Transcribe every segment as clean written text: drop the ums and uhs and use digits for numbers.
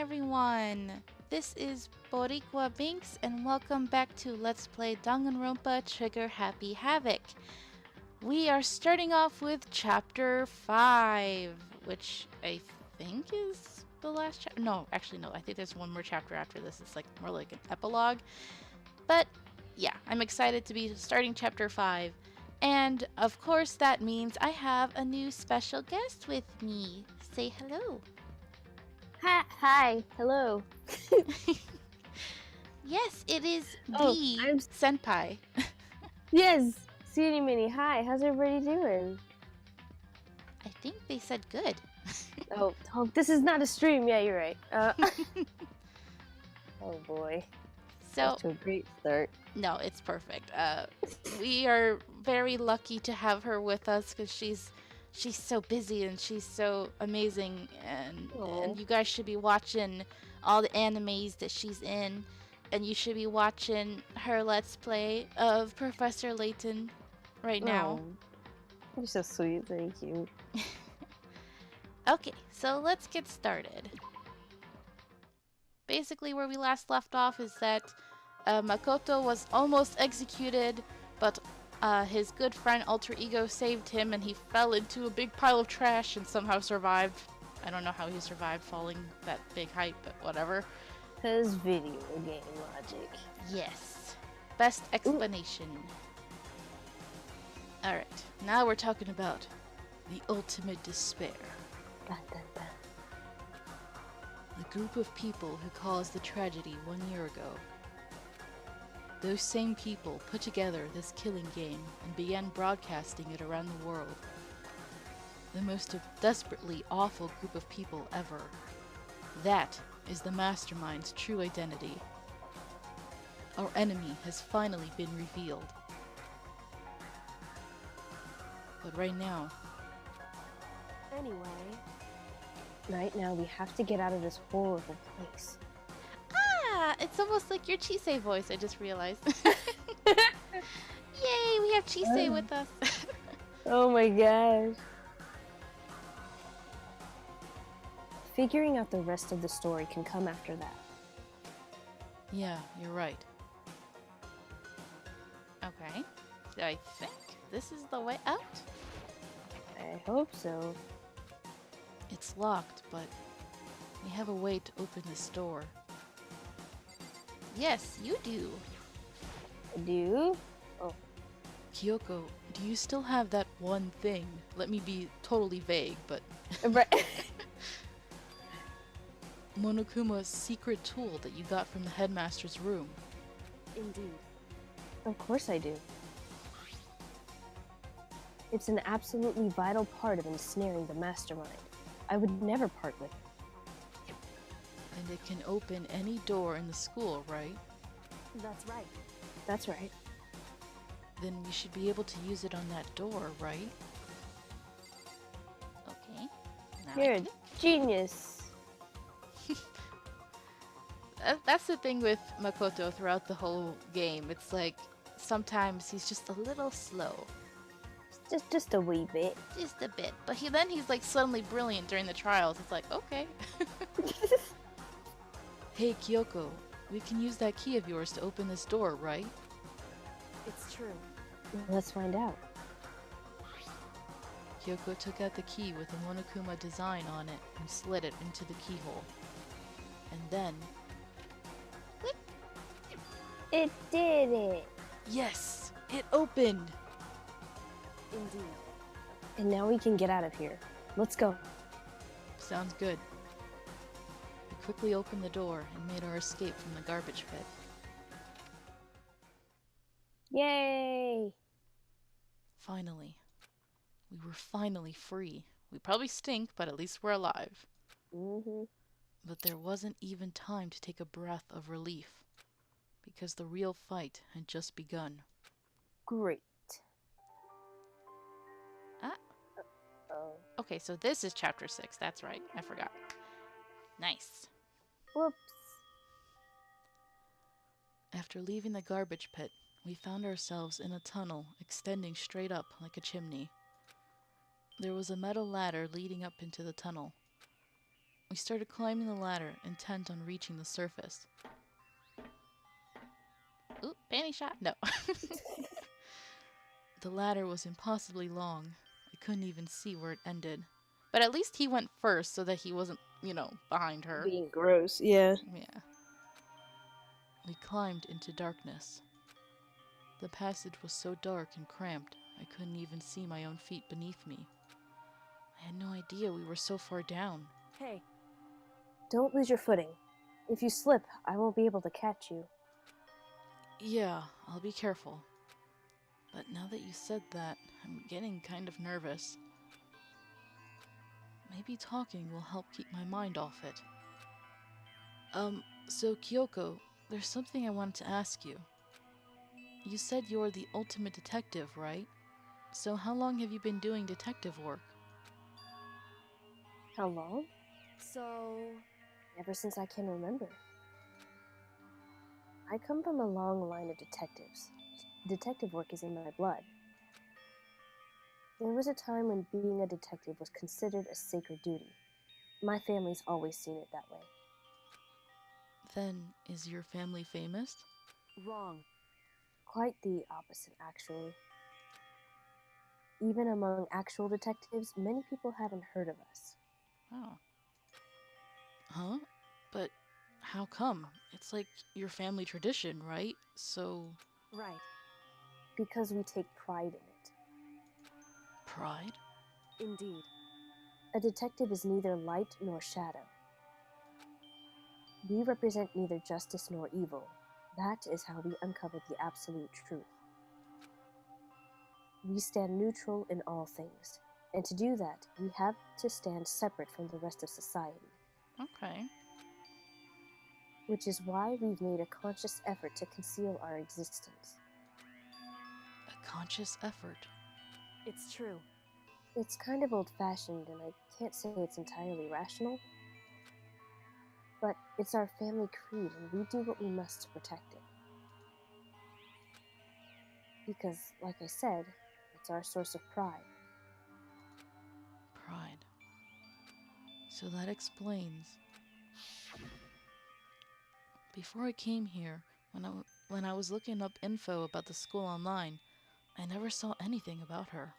everyone! This is Boricua Binks and welcome back to Let's Play Danganronpa Trigger Happy Havoc. We are starting off with Chapter 5, which I think is the last chapter. No, actually no, I think there's one more chapter after this. It's like more like an epilogue. But yeah, I'm excited to be starting Chapter 5. And of course that means I have a new special guest with me. Say hello. Hi, hello. Yes, it is Oh, the I'm Senpai. yes, Skinimini. Hi, how's everybody doing? I think they said good. Oh, this is not a stream. Yeah, you're right. Oh boy, So, off to a great start. no, it's perfect. We are very lucky to have her with us because she's so busy and she's so amazing, and Aw. you guys should be watching all the animes that she's in, and you should be watching her Let's Play of Professor Layton right now. Oh, you're so sweet. Thank you. Okay, so let's get started. Basically, where we last left off is that Makoto was almost executed, but his good friend Alter Ego saved him and he fell into a big pile of trash and somehow survived. I don't know how he survived falling that big height, but whatever. 'Cause video game logic. Yes. Best explanation. Alright, now we're talking about the ultimate despair. Dun, dun, dun. The group of people who caused the tragedy 1 year ago. Those same people put together this killing game and began broadcasting it around the world. The most desperately awful group of people ever. That is the mastermind's true identity. Our enemy has finally been revealed. But right now, Anyway, right now we have to get out of this horrible place. ah, it's almost like your Chisei voice, I just realized. Yay, we have Chisei with us. Oh my gosh. Figuring out the rest of the story can come after that. Yeah, you're right. Okay, so I think this is the way out. I hope so. It's locked, but we have a way to open this door. Yes, you do. I do? Kyoko, do you still have that one thing? Let me be totally vague, but Right. Monokuma's secret tool that you got from the headmaster's room. Indeed. Of course I do. It's an absolutely vital part of ensnaring the mastermind. I would never part with it. And it can open any door in the school, right? That's right. That's right. Then we should be able to use it on that door, right? Okay. Now You're a genius. That's the thing with Makoto throughout the whole game. It's like sometimes he's just a little slow. Just a wee bit. Just a bit. But he's like suddenly brilliant during the trials. It's like, okay. Hey Kyoko, we can use that key of yours to open this door, right? It's true. Let's find out. Kyoko took out the key with a Monokuma design on it and slid it into the keyhole. And then... click! It did it! Yes! It opened! Indeed. And now we can get out of here. Let's go. Sounds good. We quickly opened the door and made our escape from the garbage pit. Yay! Finally. We were finally free. We probably stink, but at least we're alive. Mm-hmm. But there wasn't even time to take a breath of relief, because the real fight had just begun. Great. Ah, Oh. okay, so this is chapter 6. That's right. I forgot. Nice. Whoops. After leaving the garbage pit, we found ourselves in a tunnel extending straight up like a chimney. There was a metal ladder leading up into the tunnel. We started climbing the ladder, intent on reaching the surface. Ooh, panty shot? No. The ladder was impossibly long. I couldn't even see where it ended. But at least he went first so that he wasn't, behind her. Being gross, yeah. Yeah. We climbed into darkness. The passage was so dark and cramped, I couldn't even see my own feet beneath me. I had no idea we were so far down. Hey. Don't lose your footing. If you slip, I won't be able to catch you. Yeah, I'll be careful. But now that you said that, I'm getting kind of nervous. Maybe talking will help keep my mind off it. So Kyoko, there's something I wanted to ask you. You said you're the ultimate detective, right? So how long have you been doing detective work? How long? Ever since I can remember. I come from a long line of detectives. Detective work is in my blood. There was a time when being a detective was considered a sacred duty. My family's always seen it that way. Then, is your family famous? Wrong. Quite the opposite, actually. Even among actual detectives, many people haven't heard of us. Oh. Huh? But how come? It's like your family tradition, right? So... Right. Because we take pride in it. Pride? Indeed. A detective is neither light nor shadow. We represent neither justice nor evil. That is how we uncover the absolute truth. We stand neutral in all things, and to do that, we have to stand separate from the rest of society. Okay. Which is why we've made a conscious effort to conceal our existence. A conscious effort. It's true. It's kind of old-fashioned, and I can't say it's entirely rational. But it's our family creed, and we do what we must to protect it. Because, like I said, it's our source of pride. Pride. So that explains. Before I came here, when I was looking up info about the school online, I never saw anything about her.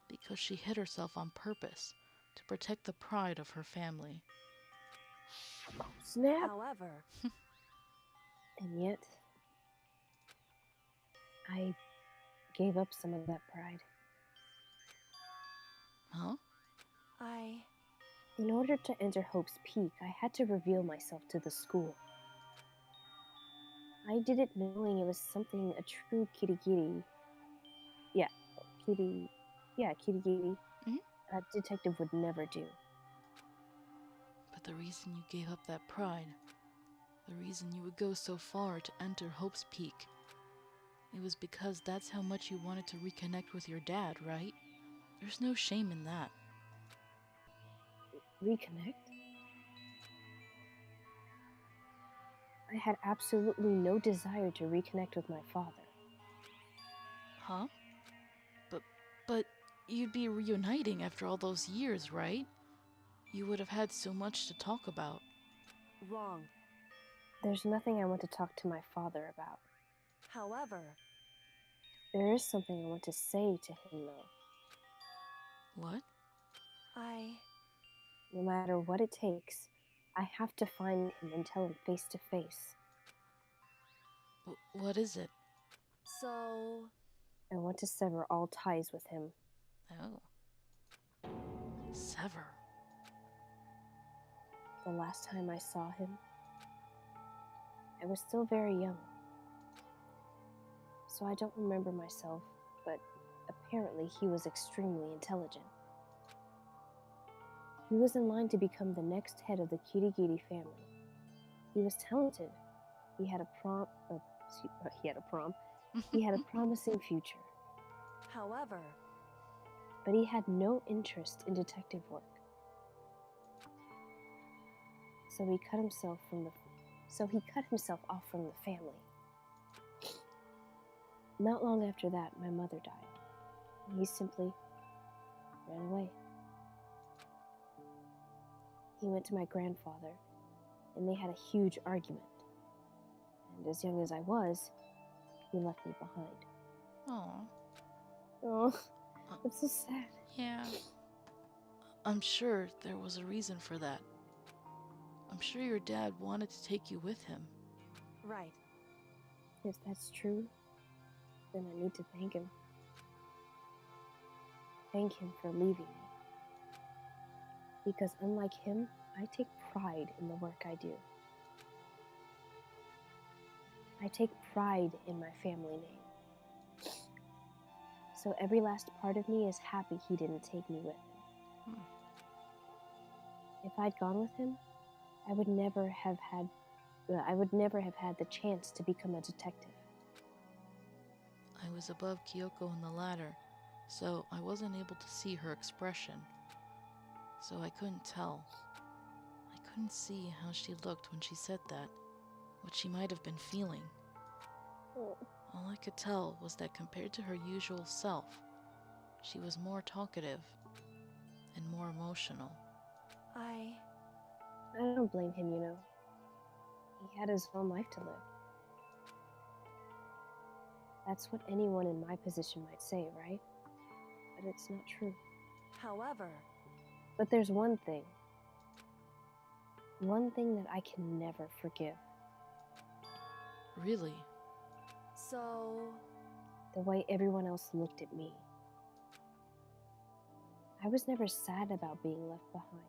Because she hid herself on purpose to protect the pride of her family. Oh, snap! However... and yet... I gave up some of that pride. Huh? In order to enter Hope's Peak, I had to reveal myself to the school. I did it knowing it was something a true kirigiri... kirigiri... a detective would never do. But the reason you gave up that pride, the reason you would go so far to enter Hope's Peak, it was because that's how much you wanted to reconnect with your dad, right? There's no shame in that. Reconnect? I had absolutely no desire to reconnect with my father. Huh? But you'd be reuniting after all those years, right? You would have had so much to talk about. Wrong. There's nothing I want to talk to my father about. However, there is something I want to say to him, though. What? No matter what it takes, I have to find him and tell him face to face. What is it? I want to sever all ties with him. Oh. Sever. The last time I saw him, I was still very young. So I don't remember myself, but apparently he was extremely intelligent. He was in line to become the next head of the Kirigiri family. He was talented. He had a promising future. However, but he had no interest in detective work. So he cut himself off from the family. Not long after that, my mother died. And he simply ran away. He he went to my grandfather, and they had a huge argument. And as young as I was, he left me behind. Oh. Oh, it's so sad. Yeah. I'm sure there was a reason for that. I'm sure your dad wanted to take you with him. Right. If that's true, then I need to thank him. Thank him for leaving me. Because unlike him, I take pride in the work I do. I take pride in my family name. So every last part of me is happy he didn't take me with him. If I'd gone with him, I would never have had the chance to become a detective. I was above Kyoko in the ladder, so I wasn't able to see her expression. So I couldn't tell. I couldn't see how she looked when she said that, what she might have been feeling. All I could tell was that compared to her usual self, she was more talkative and more emotional. I don't blame him, you know. He had his own life to live. That's what anyone in my position might say, right? But it's not true. However... But there's one thing that I can never forgive. Really? So... The way everyone else looked at me. I was never sad about being left behind.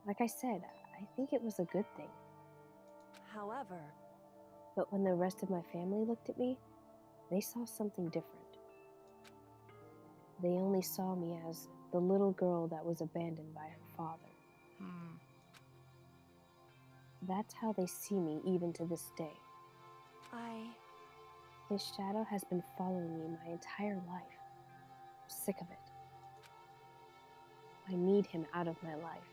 Like I said, I think it was a good thing. However... But when the rest of my family looked at me, they saw something different. They only saw me as the little girl that was abandoned by her father. That's how they see me even to this day. His shadow has been following me my entire life. I'm sick of it. I need him out of my life.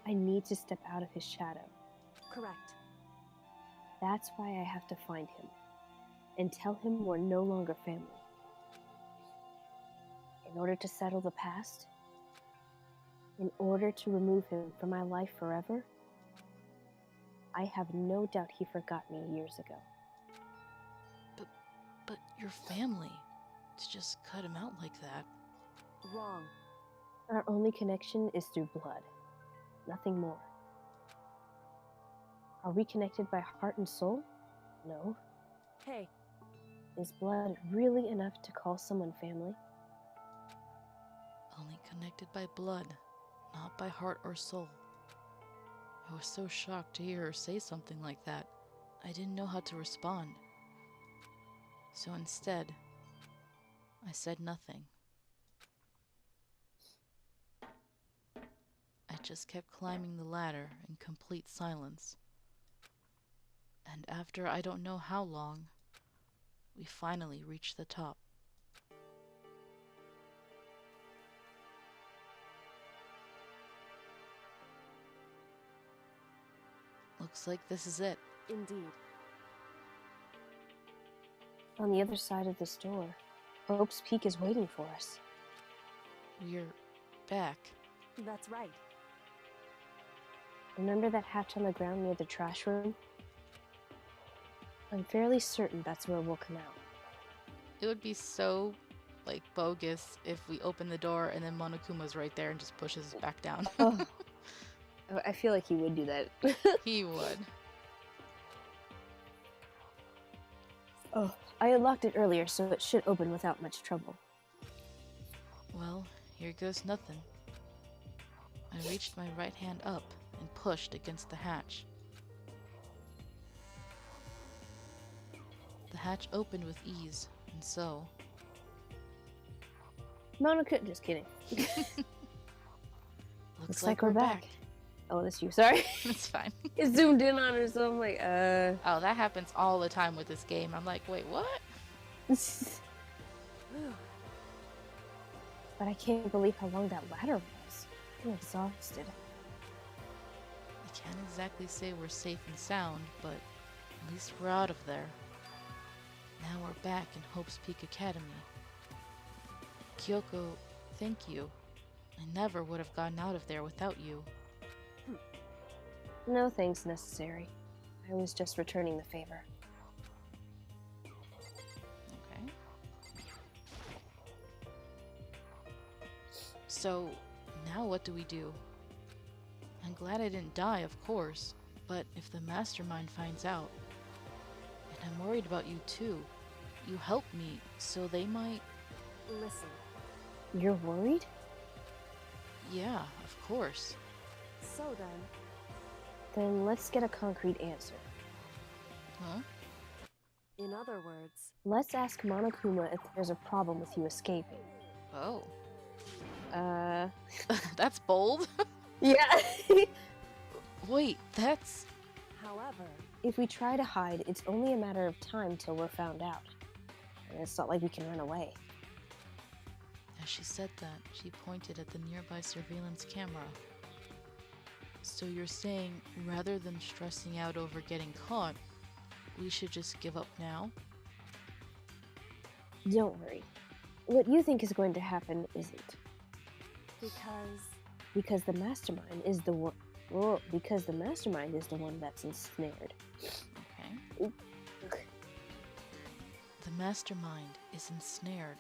I need to step out of his shadow. Correct. That's why I have to find him and tell him we're no longer family. In order to settle the past, in order to remove him from my life forever, I have no doubt he forgot me years ago. But your family, to just cut him out like that. Wrong. Our only connection is through blood, nothing more. Are we connected by heart and soul? No. Hey. Is blood really enough to call someone family? Only connected by blood, not by heart or soul. I was so shocked to hear her say something like that. I didn't know how to respond. So instead, I said nothing. I just kept climbing the ladder in complete silence. And after I don't know how long, we finally reached the top. Looks like this is it. Indeed. On the other side of this door, Hope's Peak is waiting for us. We're back. That's right. Remember that hatch on the ground near the trash room? I'm fairly certain that's where we'll come out. It would be so, bogus if we open the door and then Monokuma's right there and just pushes us back down. Oh. I feel like he would do that. He would. Oh, I unlocked it earlier, so it should open without much trouble. Well, here goes nothing. I reached my right hand up and pushed against the hatch. The hatch opened with ease, and so... Monica, just kidding. Looks like we're back. Oh, that's you. Sorry. It's fine. It zoomed in on her, so I'm like, Oh, that happens all the time with this game. I'm like, wait, what? But I can't believe how long that ladder was. I'm exhausted. I can't exactly say we're safe and sound, but at least we're out of there. Now we're back in Hope's Peak Academy. Kyoko, thank you. I never would have gotten out of there without you. No thanks necessary. I was just returning the favor. Okay. So, now what do we do? I'm glad I didn't die, of course, but if the mastermind finds out, and I'm worried about you too. You helped me, so they might... Listen, You're worried? Yeah, of course. so then, Then let's get a concrete answer. Huh? in other words, Let's ask Monokuma if there's a problem with you escaping. Oh. Uh... That's bold. Yeah. Wait, that's... however, If we try to hide, it's only a matter of time till we're found out. And it's not like we can run away. As she said that, she pointed at the nearby surveillance camera. So you're saying, rather than stressing out over getting caught, we should just give up now? Don't worry. What you think is going to happen isn't. Because the mastermind is the one... Well, because the mastermind is the one that's ensnared. Okay. The mastermind is ensnared.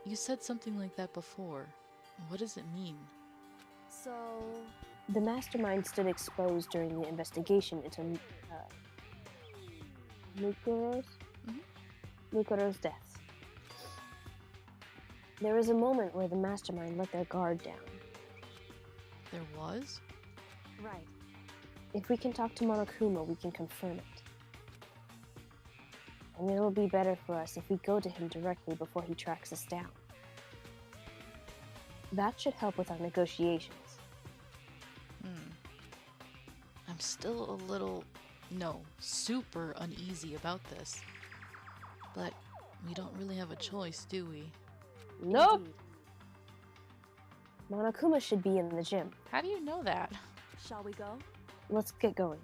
You said something like that before. What does it mean? so The mastermind stood exposed during the investigation into Mukuro's death. There was a moment where the mastermind let their guard down. There was? right. If we can talk to Monokuma, we can confirm it. And it'll be better for us if we go to him directly before he tracks us down. That should help with our negotiations. I'm still a little, no, super uneasy about this. But we don't really have a choice, do we? Nope! Indeed. Monokuma should be in the gym. How do you know that? Shall we go? Let's get going.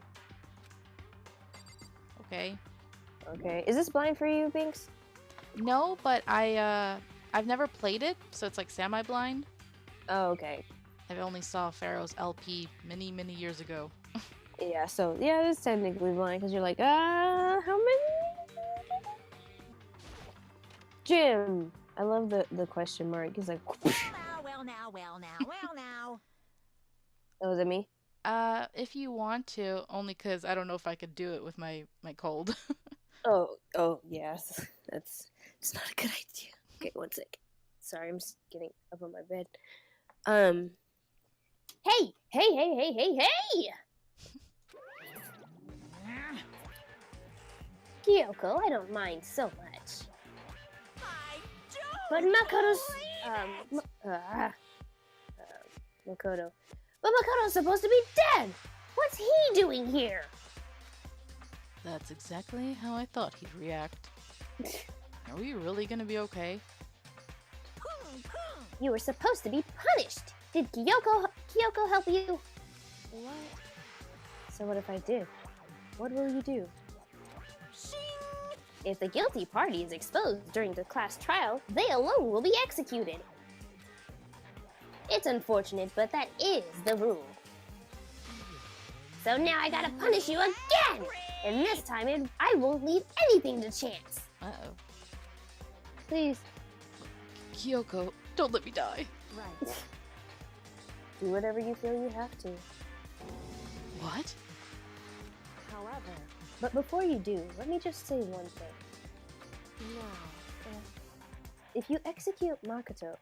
Okay. Okay, is this blind for you, Binks? No, but I've never played it, so it's like semi-blind. Oh, okay. I only saw Pharaoh's LP many, many years ago. Yeah, so, yeah, it's technically blind, because you're like, how many? Gym! I love the question mark. He's like, Well now. oh, is it me? If you want to, only because I don't know if I could do it with my cold. Oh, yes. It's not a good idea. Okay, one sec. Sorry, I'm just getting up on my bed. Hey! Kyoko, I don't mind so much. But Makoto's, Makoto. But Makoto's supposed to be dead! What's he doing here? That's exactly how I thought he'd react. Are we really gonna be okay? You were supposed to be punished! Did Kyoko help you? What? So what if I did? What will you do? If the guilty party is exposed during the class trial, they alone will be executed. It's unfortunate, but that is the rule. So now I gotta punish you again! And this time I won't leave anything to chance. Uh-oh. Please, Kyoko, don't let me die. Right. do whatever you feel you have to. What? However, But before you do, let me just say one thing. now, If you execute Makoto,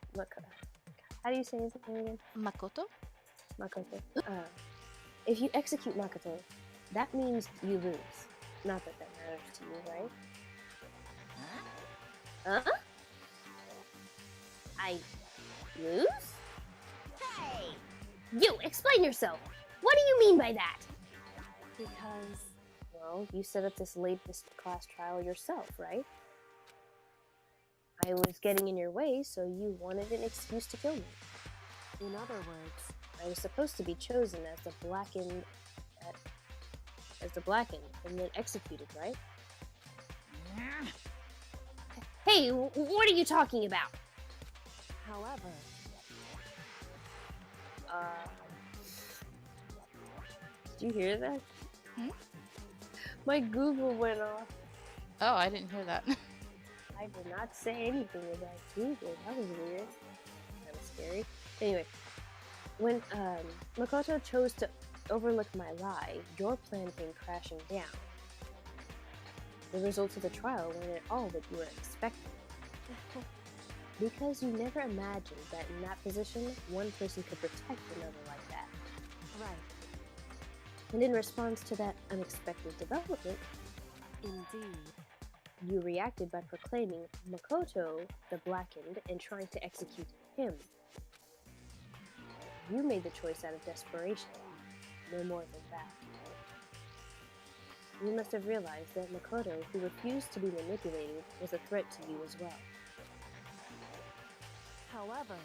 how do you say his name again? Makoto? Makoto. If you execute Makoto, that means you lose. Not that matters to you, right? Huh? I lose? Hey! You, explain yourself! What do you mean by that? because Well, you set up this latest class trial yourself, right? I was getting in your way, so you wanted an excuse to kill me. in other words, I was supposed to be chosen as the blackened, and then executed, right? Hey, what are you talking about? however, Did you hear that? Hmm? My Google went off. Oh, I didn't hear that. I did not say anything about Google. That was weird. That was scary. Anyway, when Makoto chose to overlook my lie, your plan came crashing down. The results of the trial weren't at all what you were expecting. Because you never imagined that in that position, one person could protect another like that. Right. And in response to that unexpected development, Indeed. you reacted by proclaiming Makoto the Blackened and trying to execute him. You made the choice out of desperation, no more than that. You must have realized that Makoto, who refused to be manipulated, was a threat to you as well. However,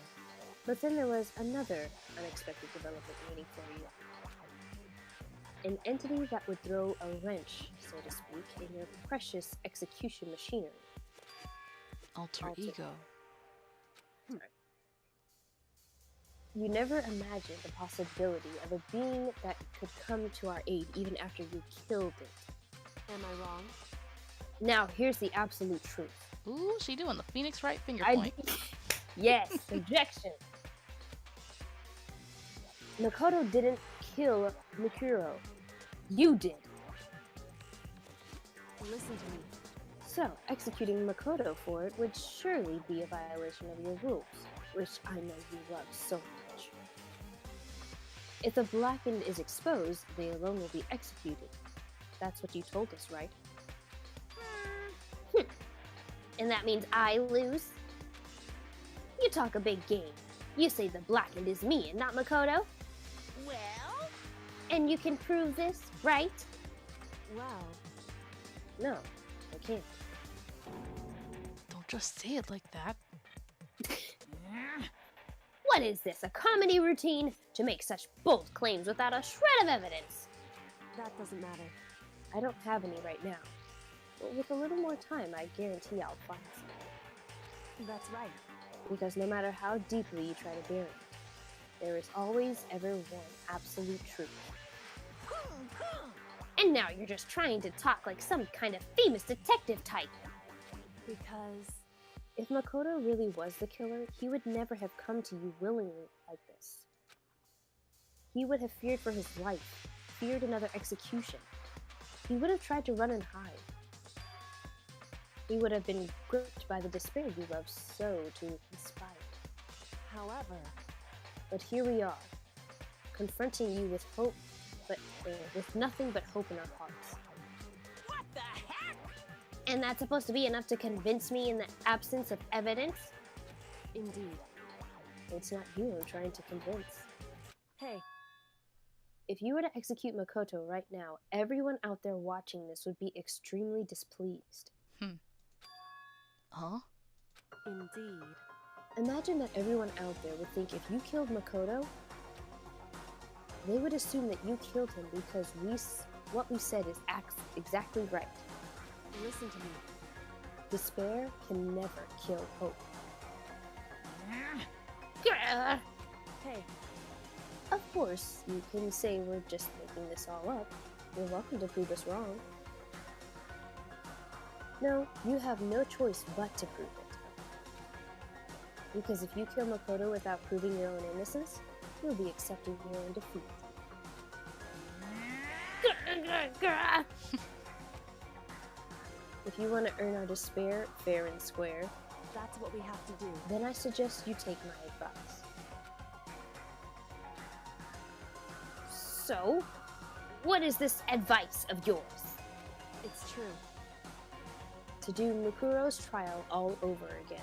But then there was another unexpected development waiting for you. An entity that would throw a wrench, so to speak, in your precious execution machinery. Alter ego. You never imagined the possibility of a being that could come to our aid even after you killed it. am I wrong? Now, here's the absolute truth. Ooh, she doing the Phoenix Wright finger I- point. Yes, objection. Makoto didn't kill Mikuro. You did. Listen to me. So, executing Makoto for it would surely be a violation of your rules, which I know you love so much. If the Blackened is exposed, they alone will be executed. That's what you told us, right? And that means I lose? You talk a big game. You say the Blackened is me and not Makoto? Well, And you can prove this, right? Well, No, I can't. Don't just say it like that. What is this, a comedy routine? To make such bold claims without a shred of evidence? that doesn't matter. I don't have any right now. But with a little more time, I guarantee I'll find some. That's right. Because no matter how deeply you try to bury it, there is always ever one absolute truth. And now you're just trying to talk like some kind of famous detective type. Because If Makoto really was the killer, he would never have come to you willingly like this. He would have feared for his life, feared another execution. He would have tried to run and hide. He would have been gripped by the despair you love so to inspire. however, But here we are, confronting you with hope, but with nothing but hope in our hearts. what the heck? And that's supposed to be enough to convince me in the absence of evidence? indeed. It's not you I'm trying to convince. Hey, If you were to execute Makoto right now, everyone out there watching this would be extremely displeased. Huh? indeed. Imagine that everyone out there would think if you killed Makoto, they would assume that you killed him because what we said is exactly right. Listen to me. Despair can never kill hope. Hey, Of course, you can say we're just making this all up. You're welcome to prove us wrong. No, you have no choice but to prove it. Because if you kill Makoto without proving your own innocence, you'll be accepting your own defeat. If you want to earn our despair fair and square, that's what we have to do. then I suggest you take my advice. So, what is this advice of yours? It's true. To do Mukuro's trial all over again.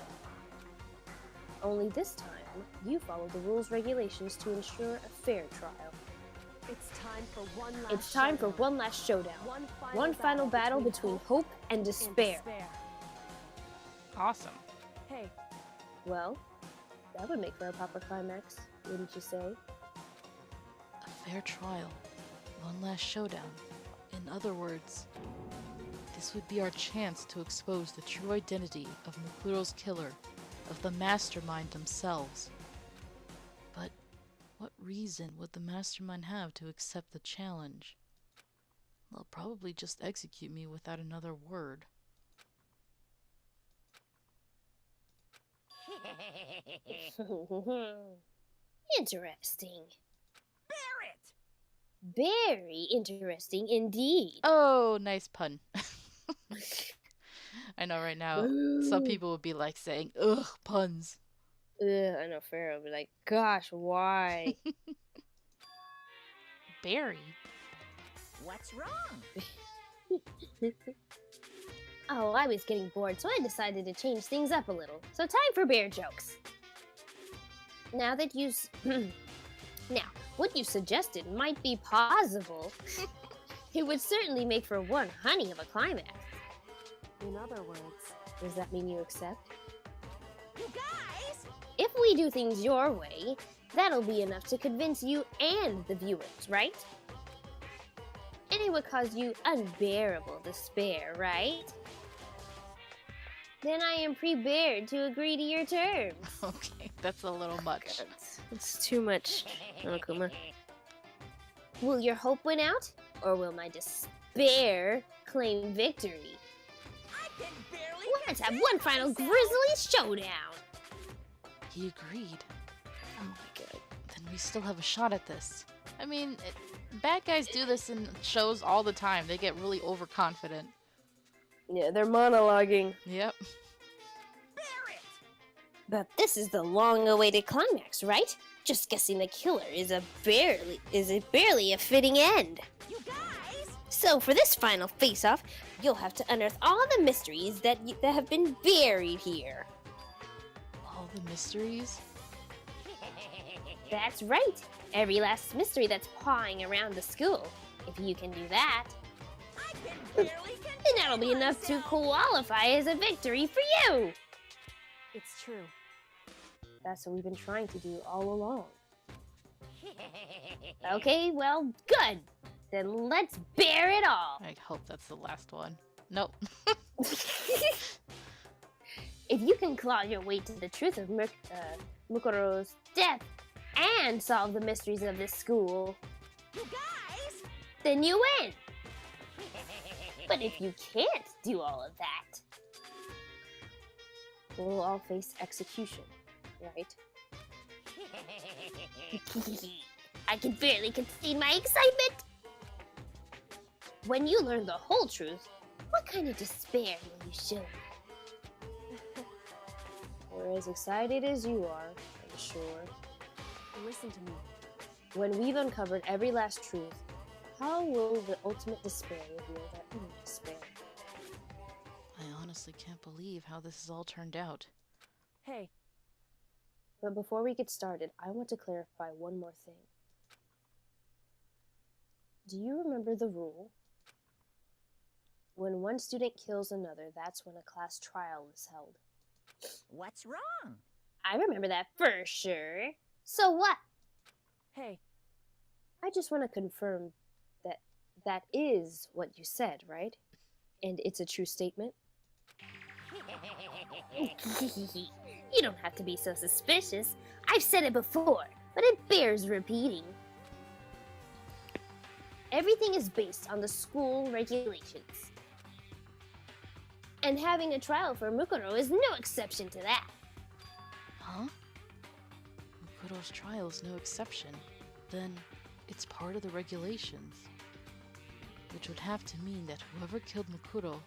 Only this time, you follow the rules regulations to ensure a fair trial. It's time for one last It's time for showdown. one last showdown. One final battle between hope and and despair. Awesome. Hey, Well, that would make for a proper climax, wouldn't you say? A fair trial. One last showdown. In other words, this would be our chance to expose the true identity of Mukuro's killer, of the mastermind themselves. But what reason would the mastermind have to accept the challenge? They'll probably just execute me without another word. Interesting. Barrett! Very interesting indeed. Oh, nice pun. I know right now some Ooh. people would be like saying, ugh, puns. Ugh, I know Pharaoh would be like, gosh, why? Barry? What's wrong? Oh, I was getting bored, so I decided to change things up a little. So time for bear jokes. Now that you... Now, what you suggested might be possible. It would certainly make for one honey of a climax. In other words, Does that mean you accept? You guys! If we do things your way, that'll be enough to convince you and the viewers, right? And it would cause you unbearable despair, right? Then I am prepared to agree to your terms. Okay, that's a little much. It's too much, Monokuma. Will your hope win out, or will my despair claim victory? I can barely Let's get have one final myself. grisly showdown! He agreed. Oh my god. Then we still have a shot at this. I mean, bad guys do this in shows all the time. They get really overconfident. Yeah, they're monologuing. Yep. Barrett! But this is the long-awaited climax, right? Just guessing the killer is barely a fitting end. You guys! So for this final face-off, you'll have to unearth all the mysteries that have been buried here. All the mysteries? That's right. Every last mystery that's pawing around the school. If you can do that, I can barely then contain that'll be enough to myself. qualify as a victory for you. it's true. That's what we've been trying to do all along. Okay, well, good. Then let's bear it all. I hope that's the last one. Nope. If you can claw your way to the truth of Mukuro's death and solve the mysteries of this school, You guys! then you win. But if you can't do all of that, we'll all face execution, right? I can barely contain my excitement. When you learn the whole truth, what kind of despair will you show me? We're as excited as you are, I'm sure. Listen to me. When we've uncovered every last truth, how will the ultimate despair reveal that inner despair? I honestly can't believe how this has all turned out. Hey, But before we get started, I want to clarify one more thing. Do you remember the rule? When one student kills another, that's when a class trial is held. What's wrong? I remember that for sure. So what? hey, I just want to confirm that that is what you said, right? And it's a true statement? You don't have to be so suspicious. I've said it before, but it bears repeating. Everything is based on the school regulations. And having a trial for Mukuro is no exception to that. Huh? Makoto's trial is no exception. Then it's part of the regulations. Which would have to mean that whoever killed Makoto...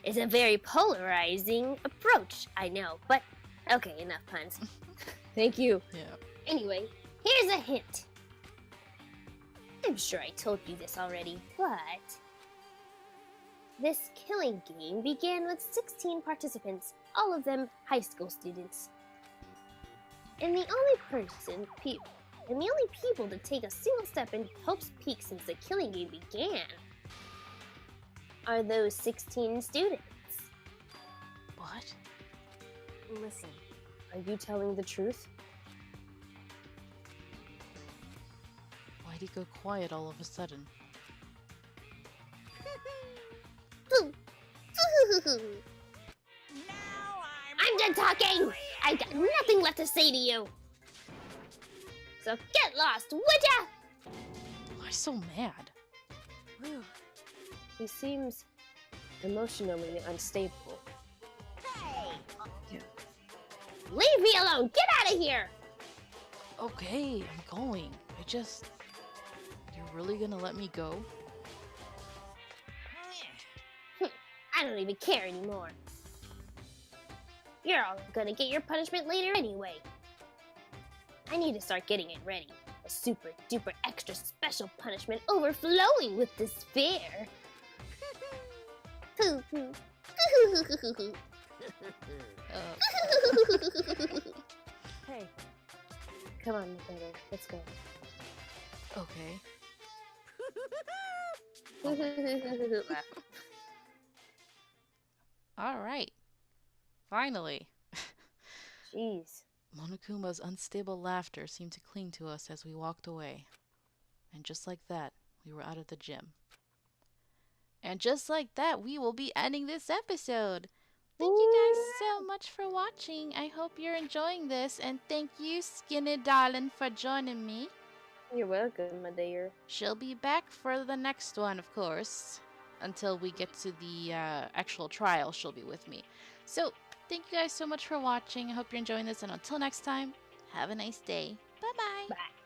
It's a very polarizing approach, I know, but okay, enough puns. Thank you. Yeah. Anyway, here's a hint. I'm sure I told you this already, but this killing game began with 16 participants, all of them high school students. And the only people to take a single step in Hope's Peak since the killing game began are those 16 students. What? listen. Are you telling the truth? Why'd he go quiet all of a sudden? Now I'm done talking! reacting! I got nothing left to say to you. So get lost, would ya? Why so mad? Whew. He seems emotionally unstable. Hey! Leave me alone! Get out of here! Okay, I'm going. You're really gonna let me go? I don't even care anymore. You're all gonna get your punishment later anyway. I need to start getting it ready. A super duper extra special punishment overflowing with despair. Poo poo. Hey, Come on, Makoto. Let's go. Okay. Alright. Finally. Jeez. Monokuma's unstable laughter seemed to cling to us as we walked away. And just like that, we were out of the gym. And just like that, we will be ending this episode. Thank you guys so much for watching. I hope you're enjoying this. And thank you, Skinny Darling, for joining me. You're welcome, my dear. She'll be back for the next one, of course. Until we get to the actual trial, she'll be with me. So, thank you guys so much for watching. I hope you're enjoying this. And until next time, have a nice day. Bye-bye. Bye.